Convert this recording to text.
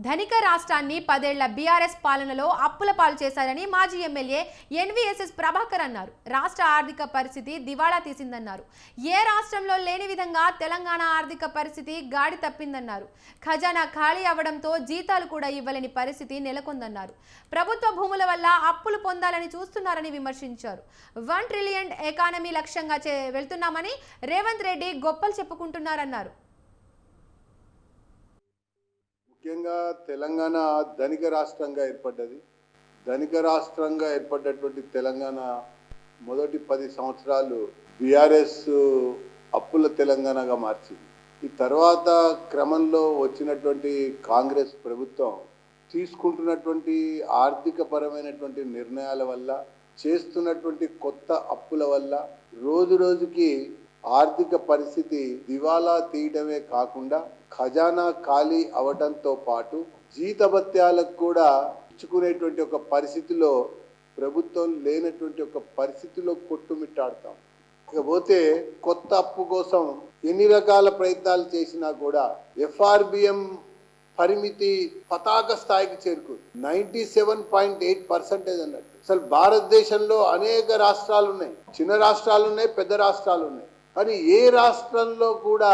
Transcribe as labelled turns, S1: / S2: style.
S1: ధనిక రాష్ట్రాన్ని 10 ఏళ్ల బీఆర్ఎస్ పాలనలో అప్పుల పాలు చేశారని మాజీ ఎమ్మెల్యే ఎన్వీఎస్ఎస్ ప్రభాకర్ అన్నారు. రాష్ట్ర ఆర్థిక పరిస్థితి దివాళా తీసిందన్నారు. ఏ రాష్ట్రంలో లేని విధంగా తెలంగాణ ఆర్థిక పరిస్థితి గాడి తప్పిందన్నారు. ఖజానా ఖాళీ అవ్వడంతో జీతాలు కూడా ఇవ్వలేని పరిస్థితి నెలకొందన్నారు. ప్రభుత్వ భూముల వల్ల అప్పులు పొందాలని చూస్తున్నారని విమర్శించారు. 1 ట్రిలియన్ ఎకానమీ లక్ష్యంగా వెళ్తున్నామని రేవంత్ రెడ్డి గొప్పలు చెప్పుకుంటున్నారన్నారు.
S2: ముఖ్యంగా తెలంగాణ ధనిక రాష్ట్రంగా ఏర్పడ్డది. ధనిక రాష్ట్రంగా ఏర్పడ్డటువంటి తెలంగాణ మొదటి 10 సంవత్సరాలు బీఆర్ఎస్ అప్పుల తెలంగాణగా మార్చింది. ఈ తర్వాత క్రమంలో వచ్చినటువంటి కాంగ్రెస్ ప్రభుత్వం తీసుకుంటున్నటువంటి ఆర్థిక పరమైనటువంటి నిర్ణయాల వల్ల, చేస్తున్నటువంటి కొత్త అప్పుల వల్ల రోజు రోజుకి ఆర్థిక పరిస్థితి దివాలా తీయడమే కాకుండా ఖజానా ఖాళీ అవడంతో పాటు జీతభత్యాలకు కూడా ఇచ్చుకునేటువంటి ఒక పరిస్థితిలో ప్రభుత్వం లేనటువంటి ఒక పరిస్థితిలో కొట్టుమిట్టాడుతాం. ఇకపోతే కొత్త అప్పు కోసం ఎన్ని రకాల ప్రయత్నాలు చేసినా కూడా ఎఫ్ఆర్బిఎం పరిమితి పతాక స్థాయికి చేరుకుంది. 97.8% అన్నట్టు. అసలు భారతదేశంలో అనేక రాష్ట్రాలు ఉన్నాయి, చిన్న రాష్ట్రాలు ఉన్నాయి, పెద్ద రాష్ట్రాలు ఉన్నాయి. కానీ ఏ రాష్ట్రంలో కూడా